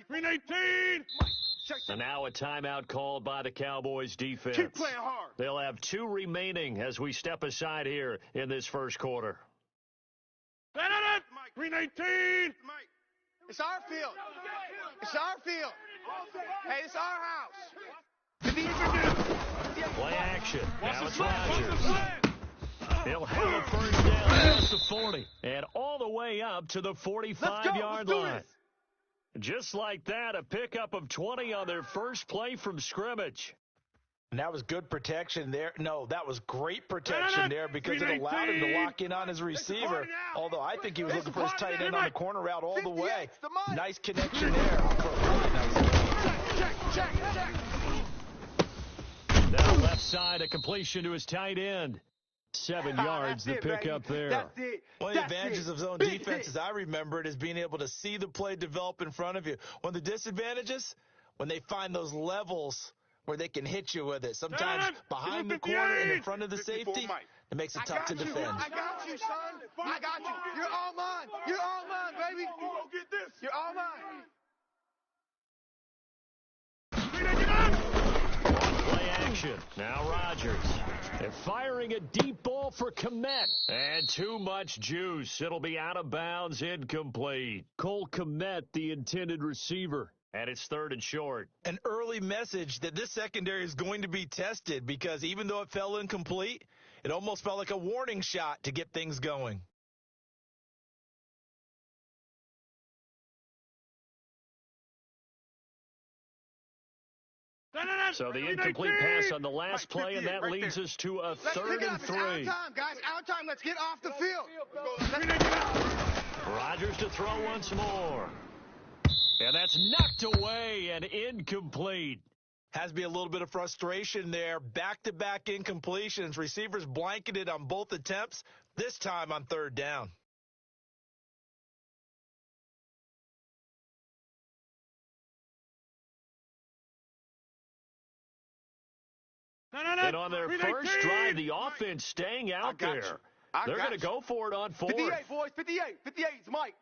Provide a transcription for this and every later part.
Green 18. And now a timeout called by the Cowboys defense. Keep playing hard. They'll have 2 remaining as we step aside here in this first quarter. Green 18. It's our field. It's our field. Hey, it's our house. Play action. Now it's Rodgers. He'll have a first down past the 40 and all the way up to the 45-yard line. Just like that, a pickup of 20 on their first play from scrimmage. And that was good protection there. No, that was great protection there because it allowed him to lock in on his receiver. Although I think he was looking for his tight end on the corner route all the way. Nice connection there. Now left side, a completion to his tight end. 7 yards, the pickup there. One of the advantages of zone defense, as I remember it, is being able to see the play develop in front of you. One of the disadvantages, when they find those levels where they can hit you with it. Sometimes behind the corner and in front of the safety, it makes it tough to defend. I got you, son. I got you. You're all mine. You're all mine, baby. You're all mine. Play action. Now Rodgers. They're firing a deep ball for Kmet. And too much juice. It'll be out of bounds, incomplete. Cole Kmet, the intended receiver. And it's 3rd and short. An early message that this secondary is going to be tested because even though it fell incomplete, it almost felt like a warning shot to get things going. So the incomplete pass on the last play, and that leads us to a 3rd and 3. Out of time, guys. Out of time. Let's get off the field. Rodgers to throw once more. And that's knocked away and incomplete. Has to be a little bit of frustration there. Back-to-back incompletions. Receivers blanketed on both attempts, this time on 3rd down. And on their first drive, the offense staying out there. They're going to go for it on 4th. 58, boys. 58. 58. It's Mike.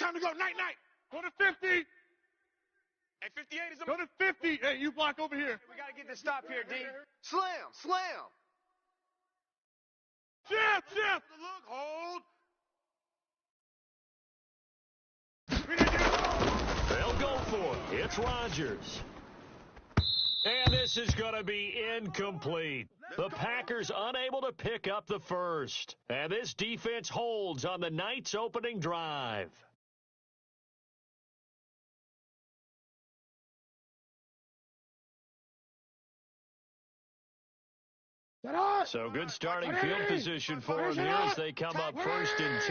Time to go. Night. Go to 50. Hey, 58 is a... Go to 50. Hey, you block over here. We got to get this stop here, D. Slam. Chip. Look, hold. They'll go for it. It's Rodgers. And this is going to be incomplete. The Packers unable to pick up the first. And this defense holds on the night's opening drive. So good starting field position for them here as they come up 1st and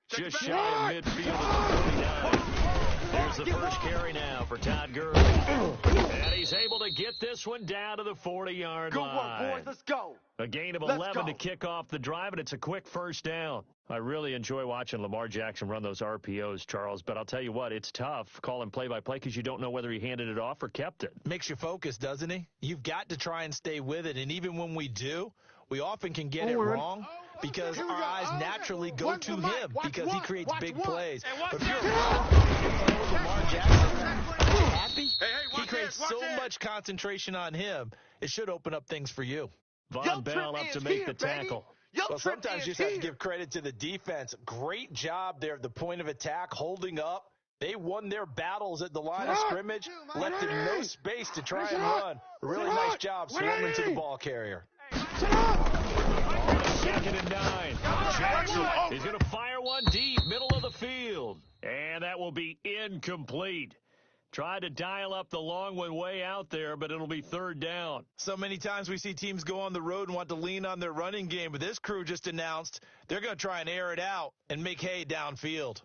10. Just shy of midfield at the 49. There's the first carry now for Todd Gurley. And he's able to get this one down to the 40-yard line. Good work, boys. Let's go. A gain of 11 to kick off the drive, and it's a quick first down. I really enjoy watching Lamar Jackson run those RPOs, Charles, but I'll tell you what, it's tough calling play-by-play because you don't know whether he handed it off or kept it. Makes you focus, doesn't he? You've got to try and stay with it, and even when we do, we often can get it wrong because our eyes naturally go to him because he creates big plays. But if you're Lamar Jackson, happy, he creates so much concentration on him, it should open up things for you. Von Bell up to make the tackle. Well, sometimes you just have to give credit to the defense. Great job there at the point of attack, holding up. They won their battles at the line of scrimmage, left him no space to try and run. A really nice job swarming to the ball carrier. 2nd and 9. Jackson is going to fire one deep, middle of the field. And that will be incomplete. Tried to dial up the long one way out there, but it'll be 3rd down. So many times we see teams go on the road and want to lean on their running game, but this crew just announced they're going to try and air it out and make hay downfield.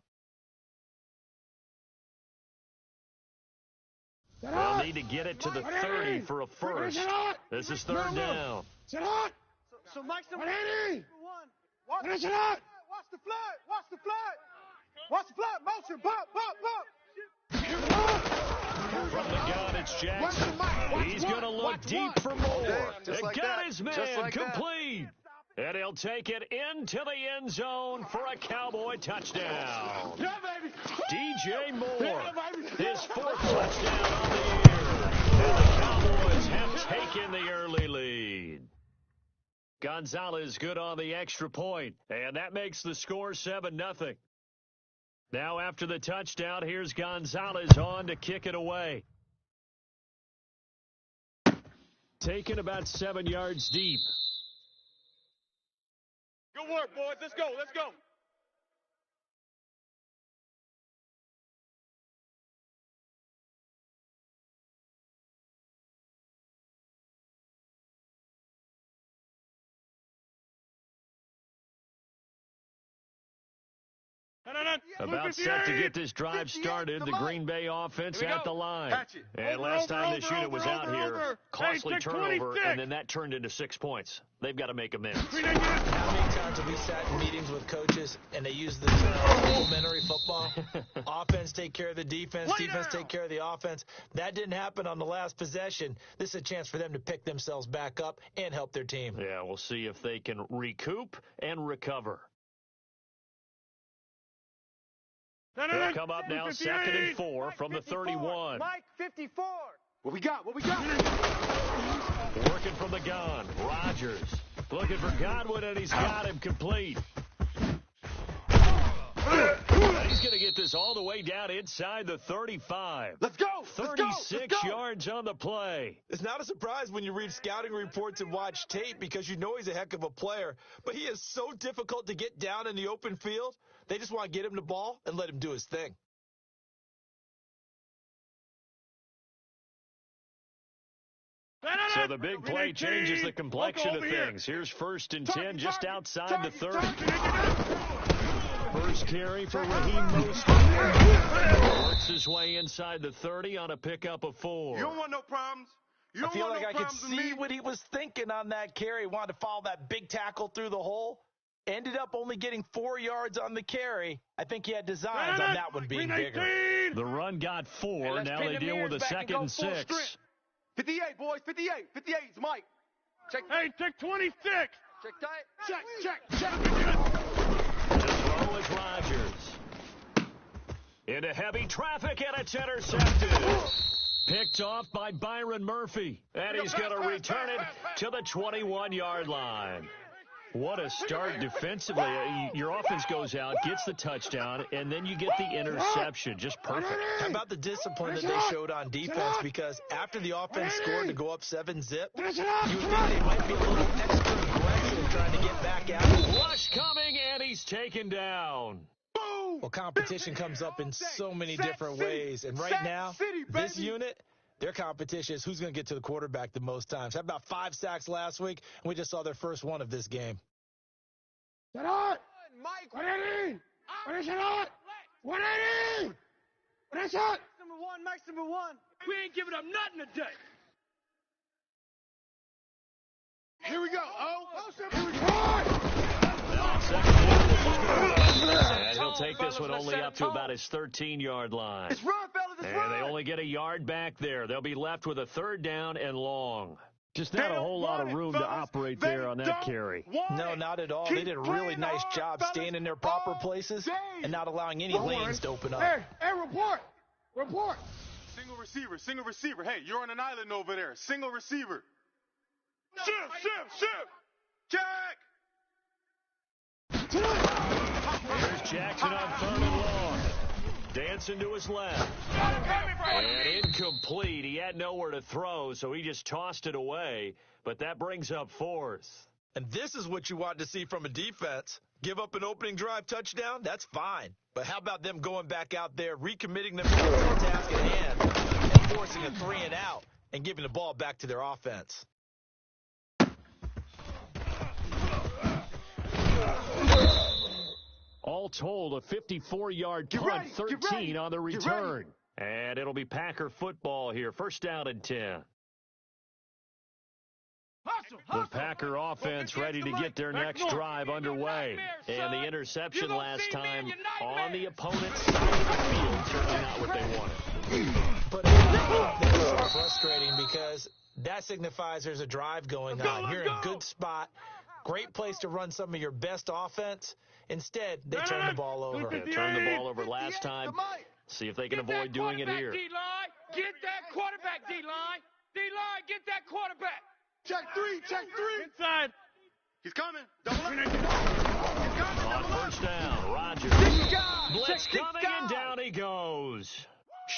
They'll need to get it to the 30 for a first. This is 3rd down. So Mike's the one. Watch the flat. Motion. Bump. From the gun, it's Jackson. He's going to look deep for more. Got his man complete. And he'll take it into the end zone for a Cowboy touchdown. Yeah, baby. DJ Moore, Yeah, baby. his fourth touchdown on the year. And the Cowboys have taken the early lead. Gonzalez good on the extra point, and that makes the score 7-0. Now after the touchdown, here's Gonzalez on to kick it away. Taken about 7 yards deep. Good work, boys. Let's go. Let's go. About set to get this drive started, the Green Bay offense at the line. And last time this unit was out here, costly turnover, and then that turned into 6 points. They've got to make amends. How many times have we sat in meetings with coaches and they use the term complementary football? Offense take care of the defense, defense take care of the offense. That didn't happen on the last possession. This is a chance for them to pick themselves back up and help their team. Yeah, we'll see if they can recoup and recover. They'll come up now, 2nd and 4 from the 31. Mike, 54. What we got? What we got? Working from the gun, Rodgers. Looking for Godwin, and he's got him complete. He's going to get this all the way down inside the 35. Let's go. 36 yards on the play. It's not a surprise when you read scouting reports and watch tape because you know he's a heck of a player, but he is so difficult to get down in the open field. They just want to get him the ball and let him do his thing. So the big play changes the complexion of things. Here's 1st and 10 just outside the 30. First carry for Raheem Mostert. Works his way inside the 30 on a pickup of 4. You don't want no problems. I feel like I could see what he was thinking on that carry. He wanted to follow that big tackle through the hole. Ended up only getting 4 yards on the carry. I think he had designs on that one being bigger. The run got 4. Now they deal with a 2nd and 6. 58, boys. 58. 58 is Mike. Check 26. Check that. Check. The throw is Rodgers. Into heavy traffic, and it's intercepted. Picked off by Byron Murphy. And he's going to return it to the 21-yard line. What a start defensively. Your offense goes out, gets the touchdown, and then you get the interception. Just perfect. How about the discipline that they showed on defense? Because after the offense scored to go up 7-0, you would think they might be a little extra aggressive trying to get back at it. Rush coming, and he's taken down. Well, competition comes up in so many different ways. And right now, this unit, their competition is who's going to get to the quarterback the most times. Had about 5 sacks last week, and we just saw their first one of this game. Mike, 180. What is it on? 180. What is it? Max number one. We ain't giving up nothing today. Here we go. Here we go. And he'll take this one only up to about his 13-yard line. It's run, fellas. It's run. And they only get a yard back there. They'll be left with a 3rd down and long. Just not a whole lot of room to operate there on that carry. No, not at all. They did a really nice job staying in their proper places and not allowing any lanes to open up. Hey, report. Single receiver. Hey, you're on an island over there. Single receiver. Shift. Jack. Here's Jackson on 3rd and long. Dancing to his left. And incomplete. He had nowhere to throw, so he just tossed it away. But that brings up 4th. And this is what you want to see from a defense. Give up an opening drive touchdown, that's fine. But how about them going back out there, recommitting themselves to the task at hand, and forcing a 3 and out, and giving the ball back to their offense? All told, a 54-yard punt, 13 on the return. And it'll be Packer football here. 1st down and 10. The Packer offense ready to get their next drive underway. And the interception last time on the opponent's side of the field. Certainly not what they wanted. But it's so frustrating because that signifies there's a drive going on. You're in a good spot. Great place to run some of your best offense. Instead, they turn the ball over. Yeah, turned the ball over last time. See if they can avoid doing it here. D-line. Get that quarterback, D-line. D-line, get that quarterback. Check three. Inside. He's coming. Double up. On first down, Rodgers. Blitz coming, and down he goes.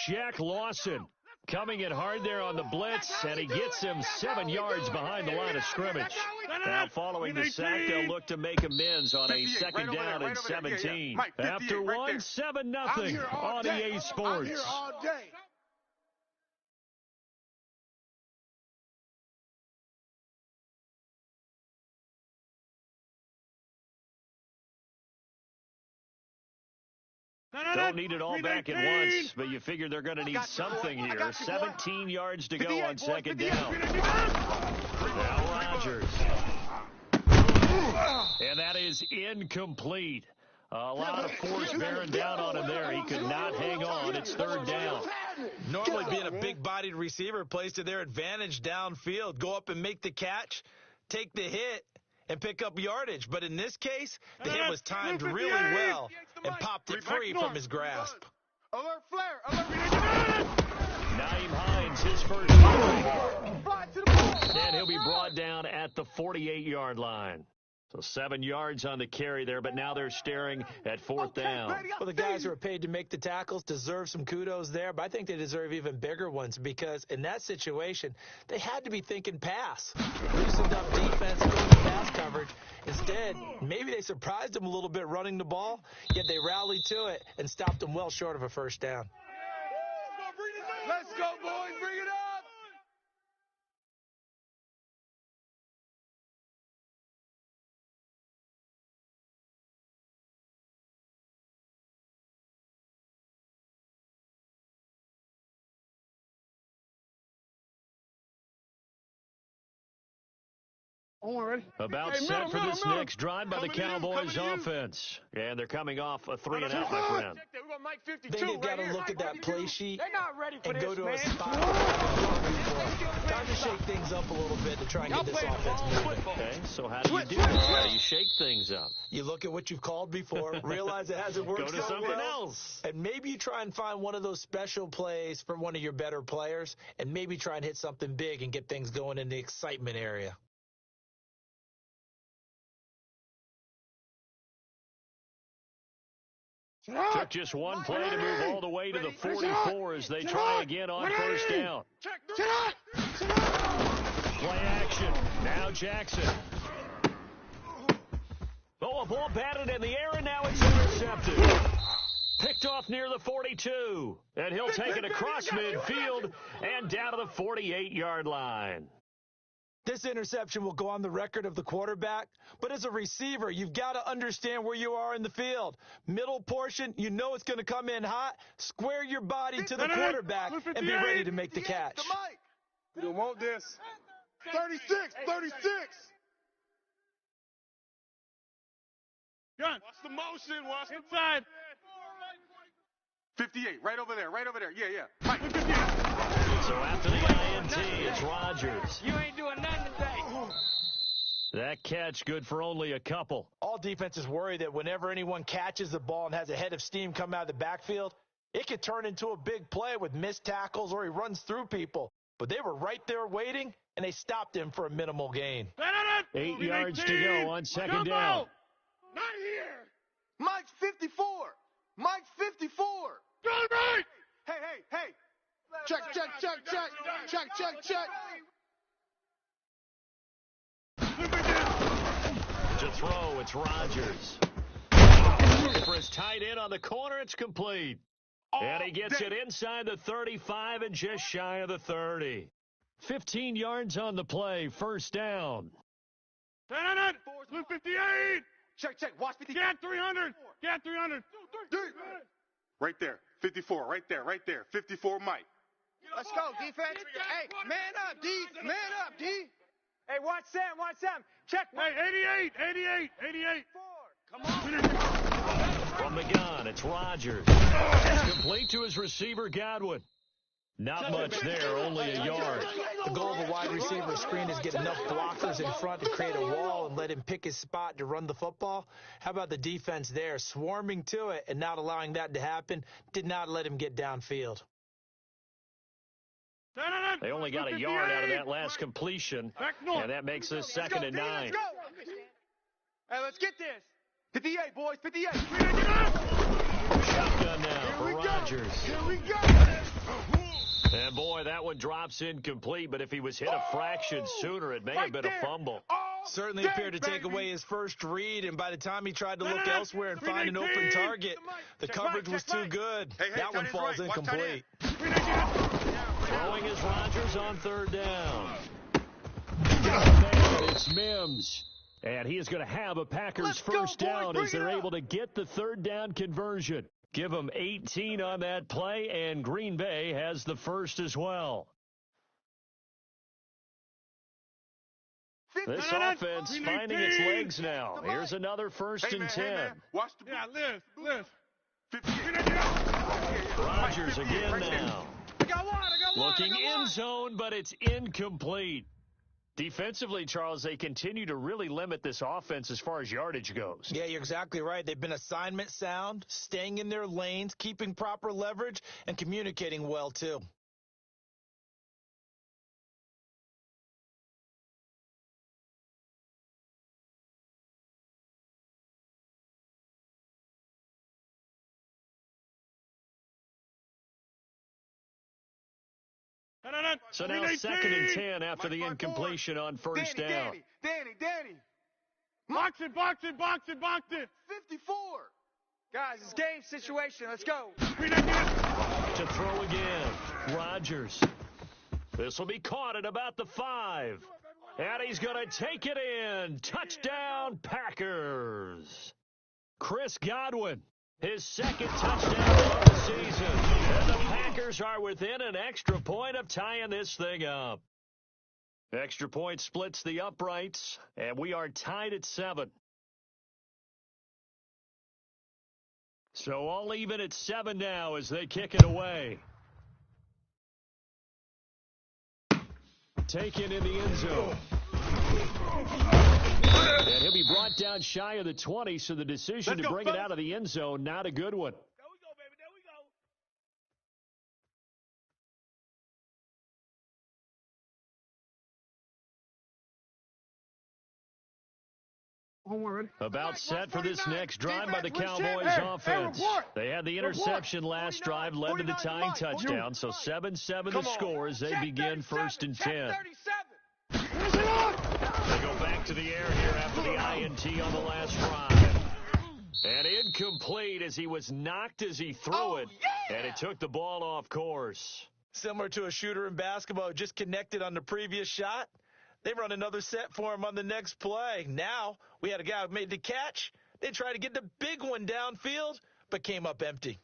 Shaq Lawson coming in hard there on the blitz, and he gets him 7 yards behind the line of scrimmage. Now following the sack, they'll look to make amends on a second down and 17. After one, 7-0 on EA Sports. I'm here all day. Don't need it all back at once, but you figure they're going to need something here. 17 yards to go on second down. Now Rodgers. And that is incomplete. A lot of force bearing down on him there. He could not hang on. It's third down. Normally being a big-bodied receiver plays to their advantage downfield. Go up and make the catch, take the hit, and pick up yardage. But in this case, the hit was timed really well and popped it free from his grasp. Alert flare. Naeem Hines, his first carry. And he'll be brought down at the 48-yard line. So 7 yards on the carry there, but now they're staring at fourth down. Well, the guys who are paid to make the tackles deserve some kudos there, but I think they deserve even bigger ones because in that situation, they had to be thinking pass. Loosened up defense, going to pass coverage. Instead, maybe they surprised them a little bit running the ball, yet they rallied to it and stopped them well short of a first down. Let's go, boys. Bring it up. Ready? About set for this next drive by the Cowboys offense. And they're coming off a 3-and-out, my friend. Then they've got to look at that play sheet and go to a spot. Time to shake things up a little bit to try and get this offense moving. Okay, so how do you do this? How do you shake things up? You look at what you've called before, realize it hasn't worked Go to something else. and maybe you try and find one of those special plays for one of your better players, and maybe try and hit something big and get things going in the excitement area. Took just one play to move all the way to the 44 as they try again on first down. Play action. Now Jackson. Oh, a ball batted in the air, and now it's intercepted. Picked off near the 42. And he'll take it across midfield and down to the 48-yard line. This interception will go on the record of the quarterback, but as a receiver, you've got to understand where you are in the field. Middle portion, you know it's going to come in hot. Square your body to the quarterback and be ready to make the catch. You don't want this. 36. Gun. Watch the motion. Watch inside. 58, right over there. Yeah. Mike. So after the INT, it's Rodgers. You ain't doing nothing today. That catch good for only a couple. All defenses worry that whenever anyone catches the ball and has a head of steam come out of the backfield, it could turn into a big play with missed tackles or he runs through people. But they were right there waiting, and they stopped him for a minimal gain. 8 yards to go on second down. Not here. Mike's 54. Go right. Hey. Check. To throw, it's Rodgers. For his tight end on the corner, it's complete. And he gets it inside the 35 and just shy of the 30. 15 yards on the play, first down. 58. Check. Watch 50. Get 300. Right there. 54. Right there. 54, Mike. Let's go, defense. Hey, man up, D. Hey, watch Sam. Check. Hey, 88. Come on. From the gun, it's Rodgers. It's complete to his receiver, Godwin. Not much there, only a yard. The goal of a wide receiver screen is get enough blockers in front to create a wall and let him pick his spot to run the football. How about the defense there, swarming to it and not allowing that to happen? Did not let him get downfield. They only got a yard out of that last completion, and that makes this 2nd and 9. Let's go. Hey, let's get this. 58, boys, 58. Shotgun now for Rodgers. Here we go. And boy, that one drops incomplete, but if he was hit a fraction sooner, it may have been a fumble. Certainly appeared to take away his first read, and by the time he tried to look elsewhere and find an open target, the coverage was too good. That one falls incomplete. Throwing is Rodgers on 3rd down. It's Mims. And he is going to have a Packers first down as they're able to get the 3rd down conversion. Give them 18 on that play, and Green Bay has the first as well. This offense finding its legs now. Here's another 1st and 10. Watch the lift. Rodgers again now. Looking end zone, but it's incomplete. Defensively, Charles, they continue to really limit this offense as far as yardage goes. Yeah, you're exactly right. They've been assignment sound, staying in their lanes, keeping proper leverage, and communicating well, too. So now 2nd and 10 after the incompletion on 1st down. Danny. Box it. 54. Guys, it's game situation. Let's go. To throw again, Rodgers. This will be caught at about the 5. And he's going to take it in. Touchdown, Packers. Chris Godwin, his 2nd touchdown of the season. And the Packers are within an extra point of tying this thing up. Extra point splits the uprights, and we are tied at 7. So all even at 7 now as they kick it away. Taken in the end zone. And he'll be brought down shy of the 20, so the decision to bring it out of the end zone, not a good one. About set for this next drive by the Cowboys offense. They had the interception last drive, led to the tying touchdown, so 7-7 the score as they begin 1st and 10. They go back to the air here after the INT on the last drive. And incomplete as he was knocked as he threw it, and it took the ball off course. Similar to a shooter in basketball, just connected on the previous shot. They run another set for him on the next play. Now, we had a guy who made the catch. They tried to get the big one downfield, but came up empty.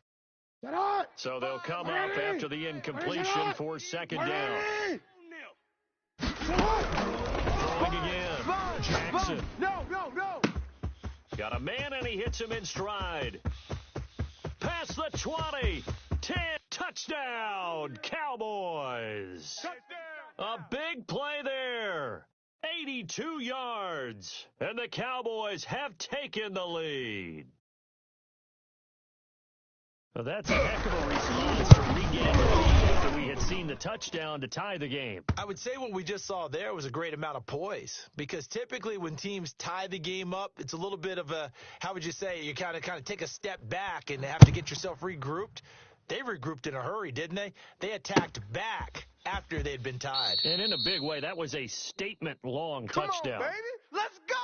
So they'll come up after the incompletion for 2nd down. Throwing again. Jackson. No. Got a man, and he hits him in stride. Past the 20. 10. Touchdown, Cowboys. A big play there. 82 yards. And the Cowboys have taken the lead. Well, that's a heck of a response to regain the lead after we had seen the touchdown to tie the game. I would say what we just saw there was a great amount of poise, because typically when teams tie the game up, it's a little bit of a, how would you say, you kind of take a step back and have to get yourself regrouped. They regrouped in a hurry, didn't they? They attacked back after they'd been tied. And in a big way, that was a statement-long touchdown. Come on, baby. Let's go.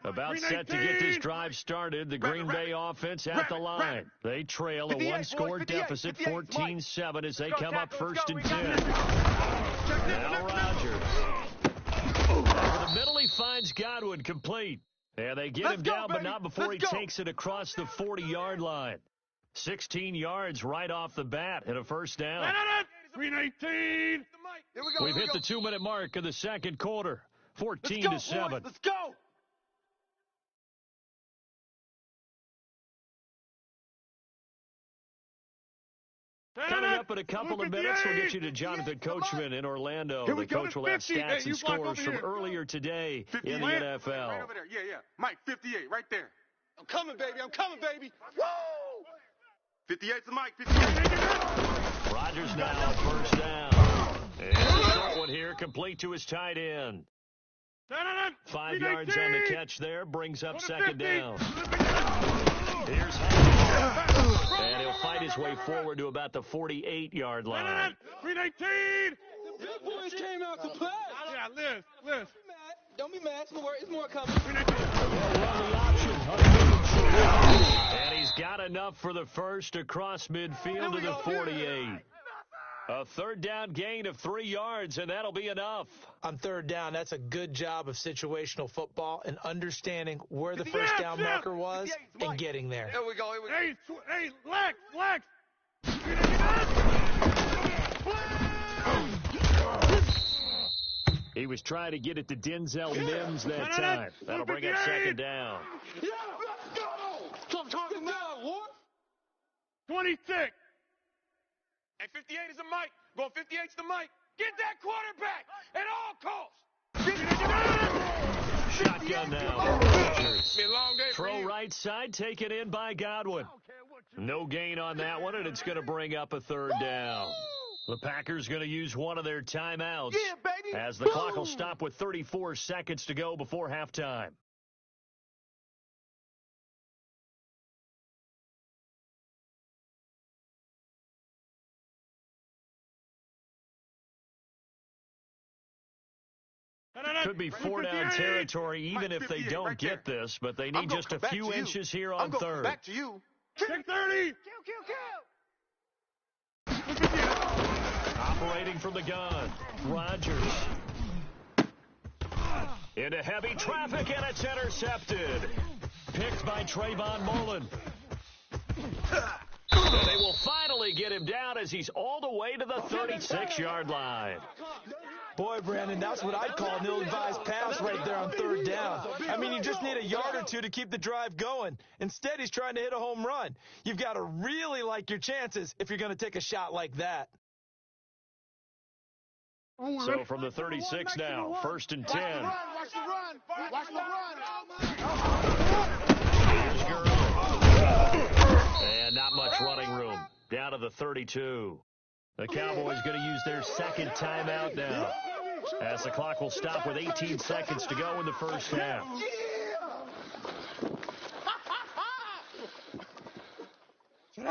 About set to get this drive started, the Green Bay offense at the line. They trail a one-score deficit, 14-7, as they come up 1st and 10. Now Rodgers. Over the middle, he finds Godwin complete. And they get him down, but not before he takes it across the 40-yard line. 16 yards right off the bat and a first down. 319. We've hit the 2-minute mark of the 2nd quarter. 14-7. Let's go. Coming up in a couple of minutes, we'll get you to Jonathan Coachman in Orlando. The coach will have stats and scores from earlier today in the NFL. Right over there. Yeah. Mike, 58, right there. I'm coming, baby. Woo! 58's the Mike. 58. Rodgers now first down. And the short one here, complete to his tight end. 5 yards on the catch there, brings up second down. Here's Hodges. And he'll fight his way forward to about the 48-yard line. 319. The big boys came out to play. Yeah, Liz. Don't be mad. It's more coming. And he's got enough for the first across midfield to the 48. A third down gain of 3 yards, and that'll be enough. On third down, that's a good job of situational football and understanding where the first down marker was and getting there. Here we go. Hey, Lex. He was trying to get it to Denzel Mims that time. That'll bring up second down. Yeah, let's go. Talking now, what? 26. Hey, 58 is the Mike. Going 58's the Mike. Get that quarterback at all costs. Shotgun now. Long day for Throw you. right side, taken in by Godwin. No gain on that one, and it's going to bring up a third down. The Packers going to use one of their timeouts as the clock will stop with 34 seconds to go before halftime. Could be 4-down territory even if they don't get this, but they need just a few inches here on third. Back to you. 630. Operating from the gun, Rodgers. Into heavy traffic, and it's intercepted. Picked by Trayvon Mullen. And they will finally get him down as he's all the way to the 36-yard line. Boy, Brandon, that's what I'd call an ill-advised pass right there on third down. I mean, you just need a yard or two to keep the drive going. Instead, he's trying to hit a home run. You've got to really like your chances if you're going to take a shot like that. So from the 36 now, 1st and 10. Watch the run. Here's Gurley. And not much running room. Down to the 32. The Cowboys going to use their second timeout now, as the clock will stop with 18 seconds to go in the first half.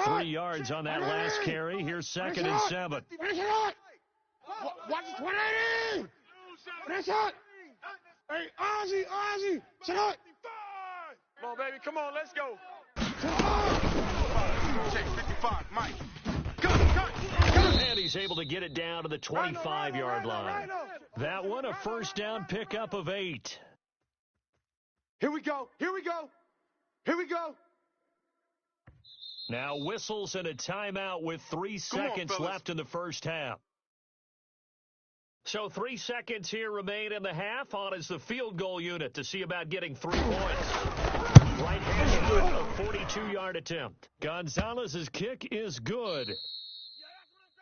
Three yards on that last carry. Here's 2nd and 7. Watch the 180. Finish it. Hey, Ozzy. Sit up. Come on, baby. Come on, let's go. Check 55, Mike. And he's able to get it down to the 25-yard line. That one, a first down pickup of 8. Here we go. Now whistles and a timeout with 3 seconds left in the first half. So 3 seconds here remain in the half. On is the field goal unit to see about getting 3 points. Right-handed, a 42-yard attempt. Gonzalez's kick is good.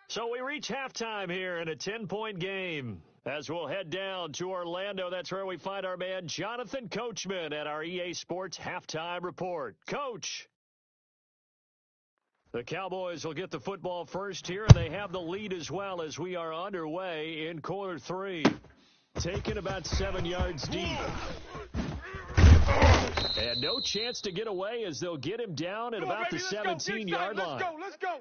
So we reach halftime here in a 10-point game. As we'll head down to Orlando, that's where we find our man Jonathan Coachman at our EA Sports Halftime Report. Coach! The Cowboys will get the football first here, and they have the lead as well as we are underway in quarter 3. Taken about 7 yards deep. And no chance to get away as they'll get him down at about the 17-yard line. Let's go.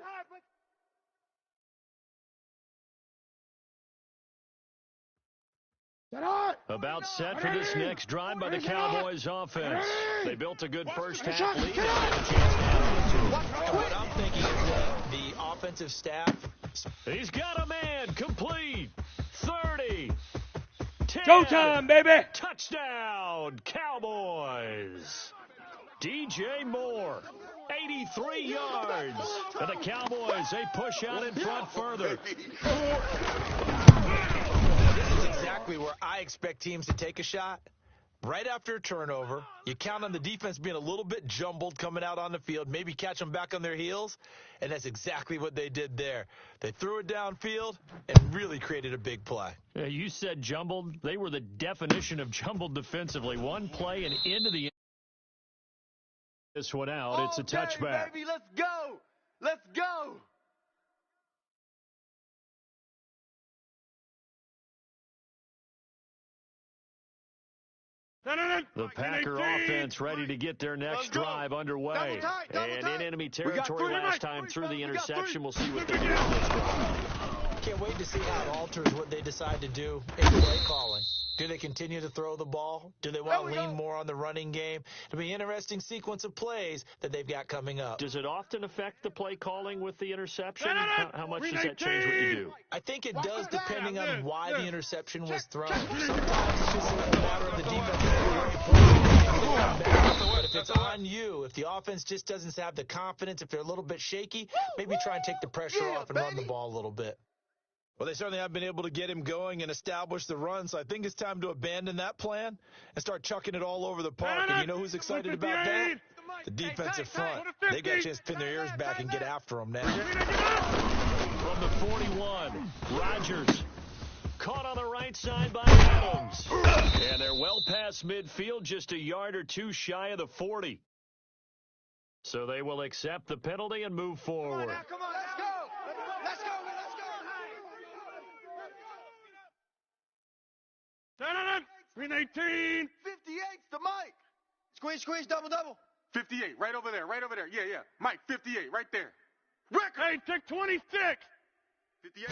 About set for this next drive by the Cowboys offense. They built a good first half lead. What I'm thinking is the offensive staff. He's got a man complete. 30. 10. Showtime, baby. Touchdown, Cowboys. DJ Moore, 83 yards. And the Cowboys, they push out in front further. This is exactly exactly where I expect teams to take a shot. Right after a turnover, you count on the defense being a little bit jumbled coming out on the field, maybe catch them back on their heels, and that's exactly what they did there. They threw it downfield and really created a big play. You said jumbled. They were the definition of jumbled defensively. One play and into the this one out. It's a touchback. Baby, let's go. Let's go. The Packer offense ready to get their next drive underway. And in enemy territory last time through the interception. We'll see what they do on this drive. Can't wait to see how it alters what they decide to do in play calling. Do they continue to throw the ball? Do they want to lean more on the running game? It'll be an interesting sequence of plays that they've got coming up. Does it often affect the play calling with the interception? How much does that change what you do? I think it does depending on why the interception was thrown. Sometimes it's just a matter of the defense. But if it's on you, if the offense just doesn't have the confidence, if they're a little bit shaky, maybe try and take the pressure off and run the ball a little bit. Well, they certainly have been able to get him going and establish the run, so I think it's time to abandon that plan and start chucking it all over the park. And you know who's excited about that? The defensive front. They got a chance to pin their ears back and get after them now. From the 41, Rodgers caught on the right side by Adams. And they're well past midfield, just a yard or two shy of the 40. So they will accept the penalty and move forward. Come on, let's go. Let's go. 318. 58's the Mike. Squeeze, double. 58, right over there. Yeah. Mike, 58, right there. Rick, hey, take 26. 58.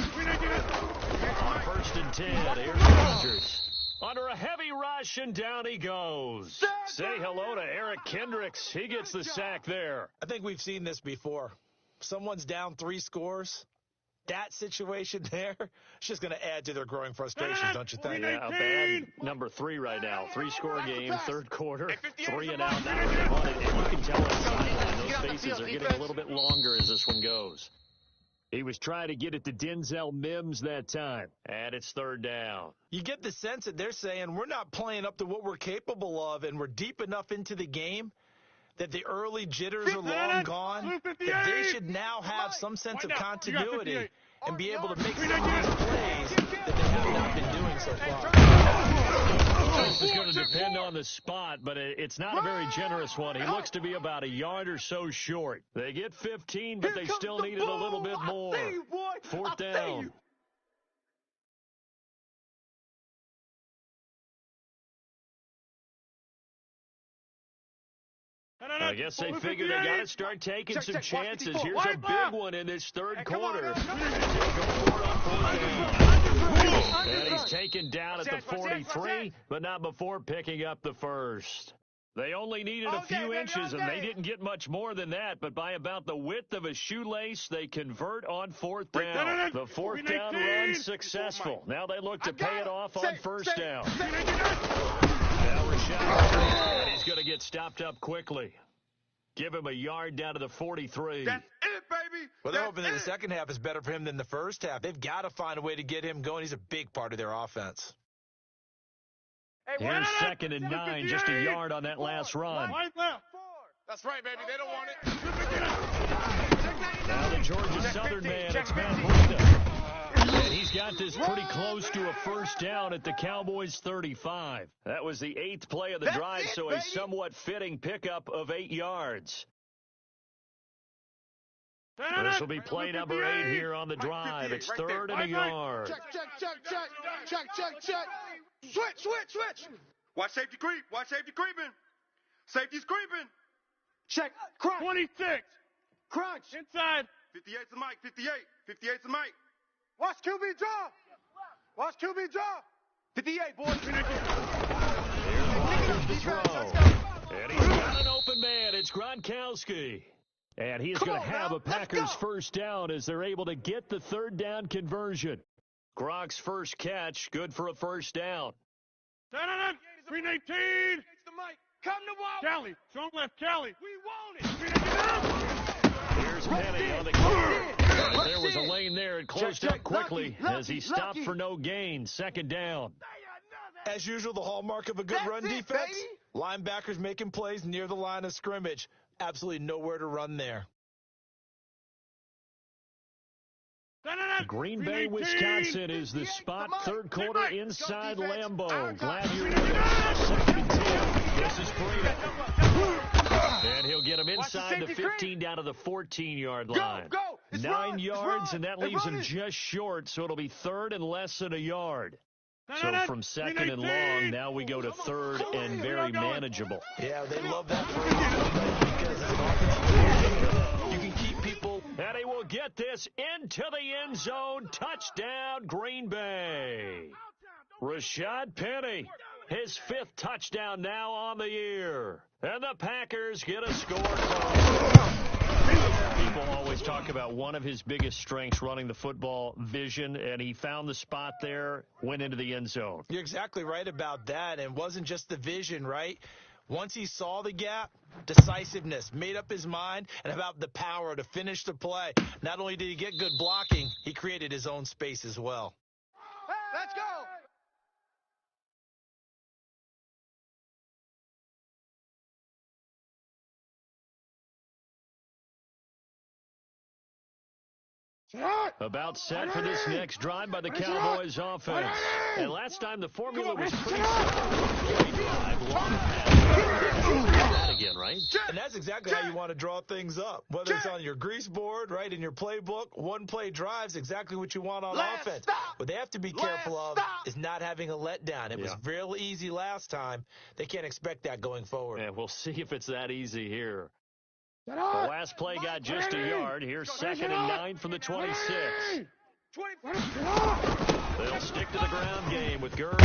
On 1st and 10, here's Rodgers. Under a heavy rush, and down he goes. Say hello to Eric Kendricks. He gets the sack there. I think we've seen this before. Someone's down 3 scores. That situation there, it's just going to add to their growing frustrations, don't you think? Yeah, a bad number 3 right now. 3-score game, third quarter, 3 and out. Now they want it, and you can tell it's those faces are getting a little bit longer as this one goes. He was trying to get it to Denzel Mims that time, and it's 3rd down. You get the sense that they're saying we're not playing up to what we're capable of, and we're deep enough into the game that the early jitters are long gone, that they should now have some sense of continuity and be able to make some of these plays that they have not been doing so far. This is going to depend on the spot, but it's not a very generous one. He looks to be about a yard or so short. They get 15, but they still needed a little bit more. 4th down. I guess they figured they got to start taking some chances. Here's a big one in this third quarter. And he's taken down at the 43, but not before picking up the first. They only needed a few inches, and they didn't get much more than that, but by about the width of a shoelace, they convert on 4th down. The 4th down run successful. Now they look to pay it off on 1st down. Now Rashad, and he's going to get stopped up quickly. Give him a yard down to the 43. That's it, baby. Well, they're hoping that the second half is better for him than the first half. They've got to find a way to get him going. He's a big part of their offense. Here's 2nd and 9, just a yard on that last run. That's right, baby. They don't want it. Now the Georgia Southern man, it's Matt Breida. And he's got this pretty close to a 1st down at the Cowboys' 35. That was the 8th play of the drive, so a somewhat fitting pickup of 8 yards. This will be play number 8 here on the drive. It's 3rd and a yard. Check. Switch. Watch safety creeping. Safety's creeping. Check. Crunch. 26. Crunch. Inside. 58's the Mike. 58's the Mike. Watch QB draw. 58, boys. Here's the throw. And he's got an open man. It's Gronkowski. And he's going to have a Packers 1st down as they're able to get the 3rd down conversion. Gronk's first catch, good for a 1st down. 318. It's the Mike. Come to wall. Callie. Strong left, Callie. We want it. Here's Penny on the kick. There was a lane there. It closed up quickly as he stopped for no gain. 2nd down. As usual, the hallmark of a good run defense, linebackers making plays near the line of scrimmage. Absolutely nowhere to run there. Green Bay, Wisconsin is the spot. Third quarter inside Lambeau. Glad you're with us. Second and 10. This is Freeman. And he'll get him inside the 15 down to the 14-yard line. 9 yards, and that leaves him just short, so it'll be third and less than a yard. So from second and long, now we go to third and very manageable. Yeah, they love that because it's an offensive. You can keep people. And he will get this into the end zone. Touchdown, Green Bay. Rashad Penny, his 5th touchdown now on the year. And the Packers get a score. People always talk about one of his biggest strengths, running the football, vision, and he found the spot there, went into the end zone. You're exactly right about that, and it wasn't just the vision, right? Once he saw the gap, decisiveness, made up his mind, and about the power to finish the play. Not only did he get good blocking, he created his own space as well. Let's go. About set for this next drive by the Cowboys offense. And last time the formula was pretty simple. Drive, long pass. That again, right? And that's exactly how you want to draw things up. Whether it's on your grease board, right, in your playbook, one-play drives, exactly what you want on offense. What they have to be careful of is not having a letdown. It was real easy last time. They can't expect that going forward. And we'll see if it's that easy here. The last play got just a yard. Here's 2nd and 9 from the 26. They'll stick to the ground game with Gurley.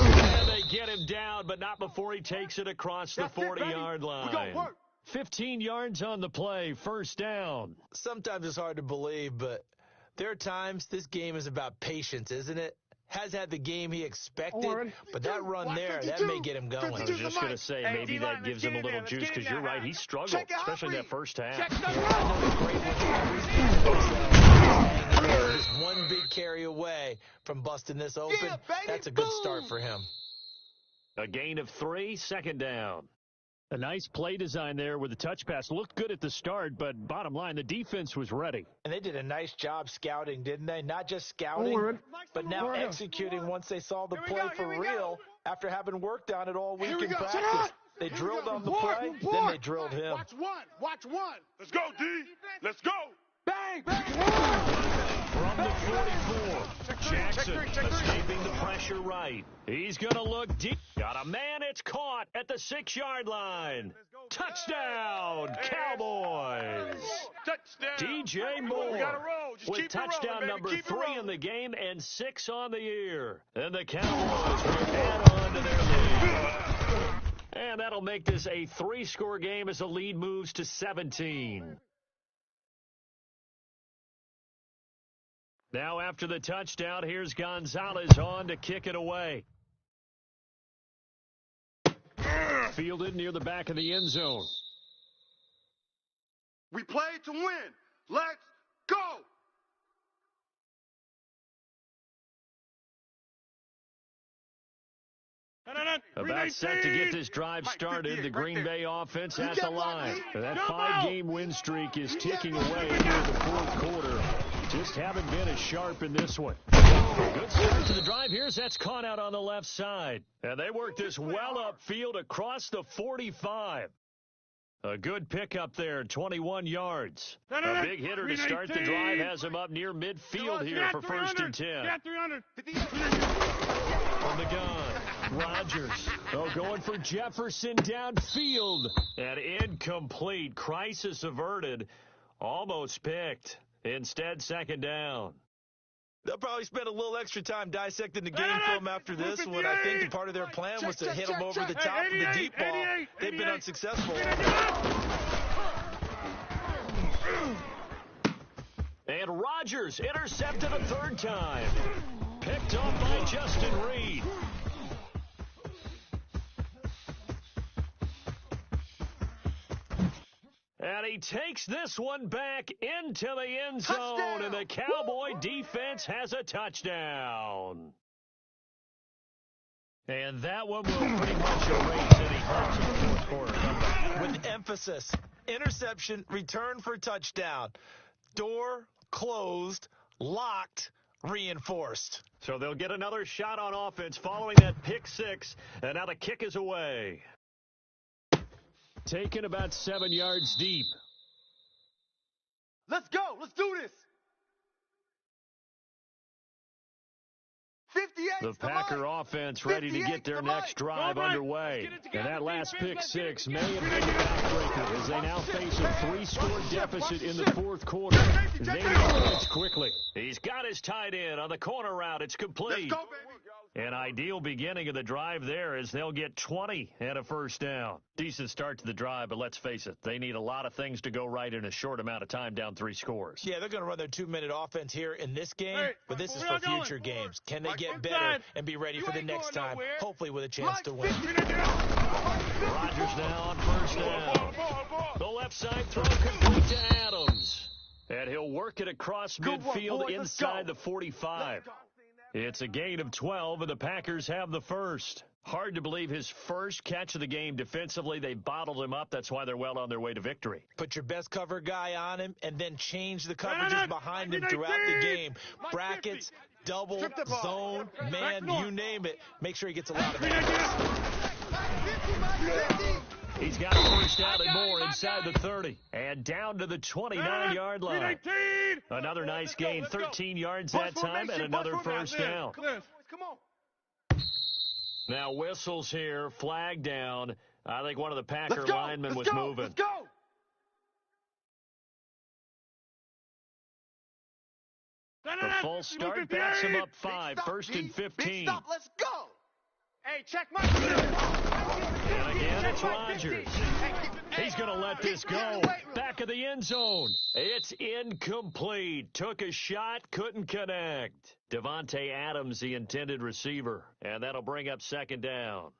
And they get him down, but not before he takes it across the 40-yard line. 15 yards on the play, first down. Sometimes it's hard to believe, but there are times this game is about patience, isn't it? Has had the game he expected, but that run there, that may get him going. I was just going to say, maybe that gives him a little juice, because you're right, he struggled, especially that first half. Just one big carry away from busting this open. That's a good start for him. A gain of 3, second down. A nice play design there with the touch pass. Looked good at the start, but bottom line, the defense was ready. And they did a nice job scouting, didn't they? Not just scouting, but now executing once they saw the play for real after having worked on it all week in practice. They drilled on the play, then they drilled him. Watch one. Let's go, D. Let's go. Bang. From the 44, Jackson escaping the pressure right. He's going to look deep. Got a man, it's caught at the 6-yard line. Touchdown, Cowboys. Touchdown. DJ Moore with touchdown number 3 in the game and 6 on the year. And the Cowboys will add on to their lead. And that'll make this a 3-score game as the lead moves to 17. Now after the touchdown, here's Gonzalez on to kick it away. Fielded near the back of the end zone. We play to win. Let's go. About set to get this drive started, the Green Bay offense at the line. That 5-game win streak is ticking away near the 4th quarter. Just haven't been as sharp in this one. Good start to the drive here. That's caught out on the left side. And they work this well upfield across the 45. A good pickup there, 21 yards. A big hitter to start the drive has him up near midfield here for 1st and 10. From the gun, Rodgers. Going for Jefferson downfield. And incomplete. Crisis averted. Almost picked. Instead, 2nd down. They'll probably spend a little extra time dissecting the game film after this one. I think part of their plan was to hit him over the top of the deep ball. They've been unsuccessful. And Rodgers intercepted a 3rd time. Picked off by Justin Reed. And he takes this one back into the end zone, and the Cowboy defense has a touchdown. And that one will pretty much erase any hopes of the fourth quarter comeback. With emphasis, interception, return for touchdown. Door closed, locked, reinforced. So they'll get another shot on offense following that pick six, and now the kick is away. Taken about 7 yards deep. Let's go. Let's do this. 58. The Packer offense ready to get their next drive underway. And that last pick six may have been the backbreaker as they now face a 3-score deficit in the fourth quarter. They need to finish quickly. He's got his tight end on the corner route. It's complete. Let's go, baby. An ideal beginning of the drive there as they'll get 20 and a first down. Decent start to the drive, but let's face it, they need a lot of things to go right in a short amount of time, down 3 scores. Yeah, they're going to run their 2-minute offense here in this game, but this is for future games. Can they get better and be ready for the next time, hopefully with a chance to win? Rodgers now on first down. The left side throw complete to Adams. And he'll work it across midfield inside the 45. It's a gain of 12, and the Packers have the first. Hard to believe his first catch of the game defensively. They bottled him up. That's why they're well on their way to victory. Put your best cover guy on him and then change the coverages behind him throughout the game. Brackets, double, zone, man, you name it. Make sure he gets a lot of that. He's got a first down and more inside the 30. And down to the 29-yard line. Another nice gain, 13 yards that time, and another first down. Come on. Now whistles here, flag down. I think one of the Packer linemen was moving. Let's go. The false start backs him up 5, first and 15. Stop. Let's go. Hey, check my. And again, it's Rodgers. He's going to let this go. Back of the end zone. It's incomplete. Took a shot, couldn't connect. Davante Adams, the intended receiver. And that'll bring up second down.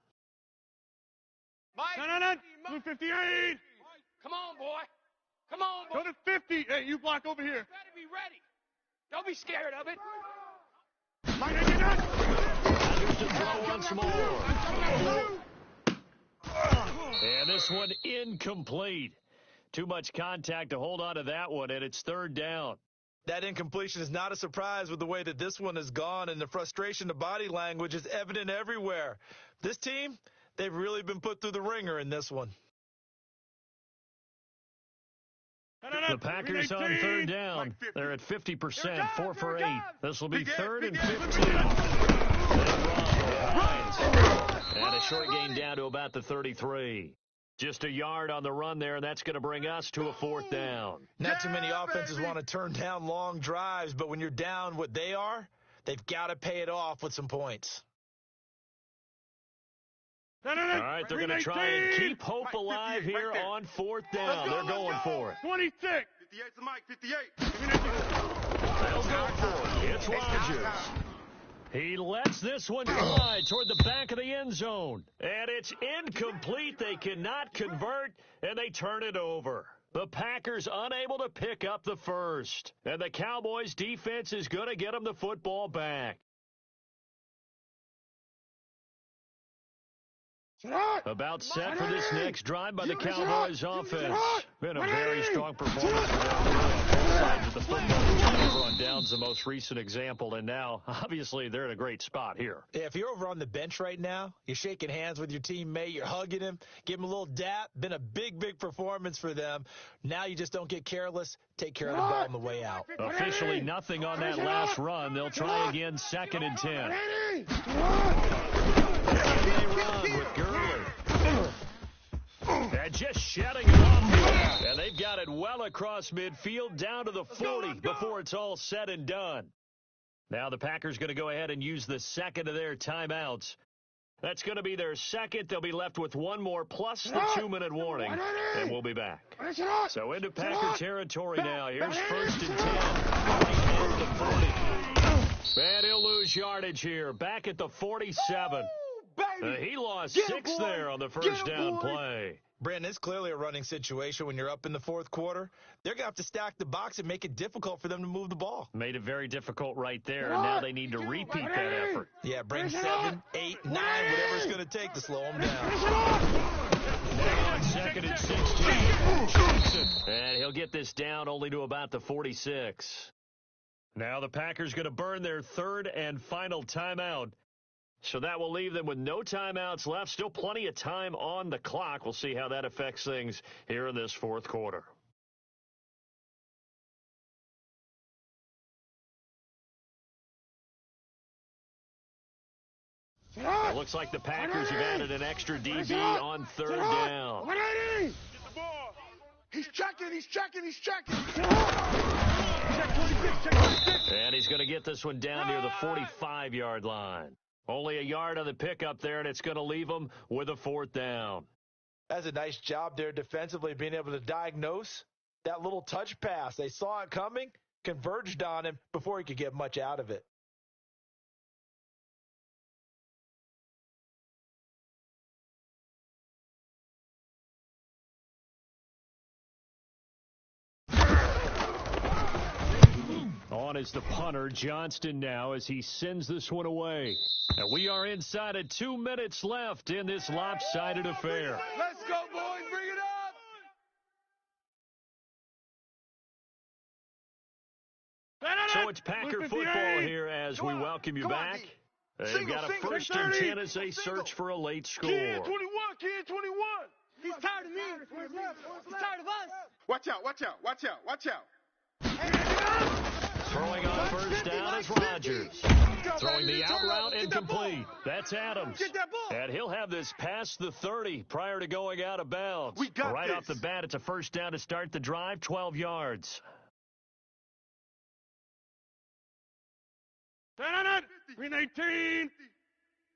No. Blue 58. Come on, boy. Come on, boy. Go to 50. Hey, you block over here. You better be ready. Don't be scared of it. Rodgers to throw once more. And this one incomplete. Too much contact to hold on to that one, and it's third down. That incompletion is not a surprise with the way that this one has gone, and the frustration, the body language is evident everywhere. This team, they've really been put through the ringer in this one. The Packers on third down. They're at 50%, 4 for 8. This will be third and 15. And a short gain down to about the 33. Just a yard on the run there, and that's going to bring us to a fourth down. Not too many offenses want to turn down long drives, but when you're down what they are, they've got to pay it off with some points. All right, they're going to try and keep hope alive here on fourth down. They're going for it. 26. 58's the mic. 58. They'll go for it. It's Rodgers. He lets this one slide toward the back of the end zone. And it's incomplete. They cannot convert, and they turn it over. The Packers unable to pick up the first. And the Cowboys' defense is going to get them the football back. About set for this next drive by the Cowboys offense. Been a very strong performance for them on both sides of the football. On down's the most recent example, and now, obviously, they're in a great spot here. Yeah, if you're over on the bench right now, you're shaking hands with your teammate, you're hugging him, give him a little dap. Been a big, big performance for them. Now you just don't get careless. Take care of the ball on the way out. Officially nothing on that last run. They'll try again, 2nd and 10. They run with Gurley. And just shedding it off. And they've got it well across midfield down to the 40 before it's all said and done. Now the Packers going to go ahead and use the second of their timeouts. That's going to be their second. They'll be left with one more plus the 2-minute warning. And we'll be back. So into Packer territory now. Here's 1st and 10. Right at the 40. And he'll lose yardage here. Back at the 47. baby. He lost Get him, 6 boy. there on the Get first him, down boy. play. Brandon, it's clearly a running situation when you're up in the fourth quarter. They're going to have to stack the box and make it difficult for them to move the ball. Made it very difficult right there, and now they need to repeat that effort. Yeah, bring 7, 8, 9, whatever it's going to take to slow them down. Now on 2nd and 16. And he'll get this down only to about the 46. Now the Packers going to burn their 3rd and final timeout. So that will leave them with no timeouts left. Still plenty of time on the clock. We'll see how that affects things here in this fourth quarter. It looks like the Packers have added an extra DB on 3rd down. 180! Get the ball. He's checking, he's checking, he's checking. Check 26, check 26. And he's going to get this one down near the 45-yard line. Only a yard on the pickup there, and it's going to leave them with a 4th down. That's a nice job there defensively, being able to diagnose that little touch pass. They saw it coming, converged on him before he could get much out of it. On is the punter, Johnston now, as he sends this one away. And we are inside of 2 minutes left in this lopsided affair. Let's go, boys. Bring it up. So it's Packer football here as we welcome you back. They've got a 1st and 10 as they search for a late score. Kid 21, kid 21. He's tired of me. He's tired of us. Watch out, watch out, watch out, watch out. Throwing on 1st down is Rodgers. Throwing the out route incomplete. That's Adams. Get that ball. And he'll have this past the 30 prior to going out of bounds. We got right this. off the bat, it's a 1st down to start the drive, 12 yards. 319.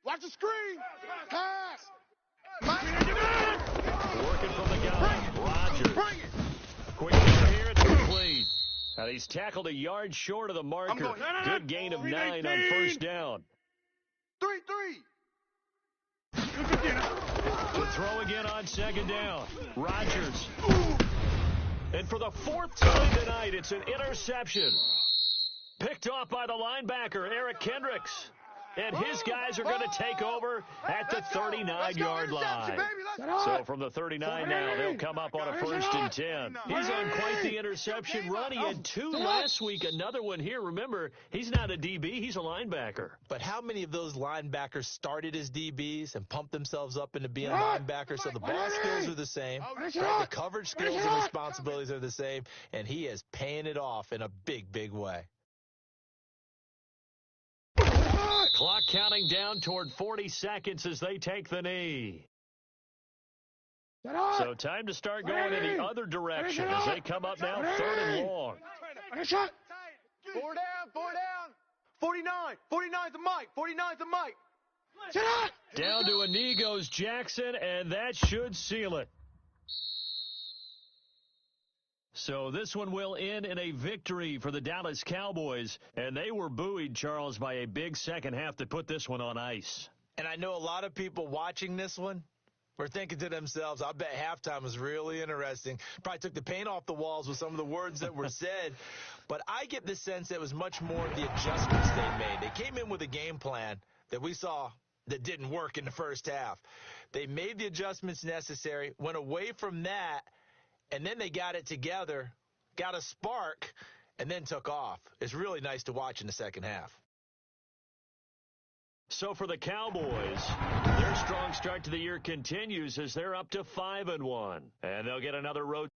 Watch the screen. Pass. Working from the gun. Rodgers. Quick throw here, it's complete. Now he's tackled a yard short of the marker. Good gain of 9 on 1st down. 3-3. The throw again on 2nd down. Rodgers. And for the 4th time tonight, it's an interception. Picked off by the linebacker, Eric Kendricks. And his guys are going to take over at the 39-yard line. So from the 39 now, they'll come up on a 1st and 10. He's on quite the interception run. He had 2 last week, another one here. Remember, he's not a DB, he's a linebacker. But how many of those linebackers started as DBs and pumped themselves up into being linebackers? So the ball skills are the same, right? The coverage skills and responsibilities are the same, and he is paying it off in a big, big way. Clock counting down toward 40 seconds as they take the knee. So time to start going in the other direction as they come up now 3rd and long. 4 down, 4 down. 49. 49's the mic. 49's the mic. Down to D1EGO's Jackson, and that should seal it. So this one will end in a victory for the Dallas Cowboys, and they were buoyed, Charles, by a big second half that put this one on ice. And I know a lot of people watching this one were thinking to themselves, I bet halftime was really interesting. Probably took the paint off the walls with some of the words that were said. But I get the sense that it was much more the adjustments they made. They came in with a game plan that we saw that didn't work in the first half. They made the adjustments necessary, went away from that, and then they got it together, got a spark, and then took off. It's really nice to watch in the second half. So for the Cowboys, their strong start to the year continues as they're up to 5-1. And they'll get another road.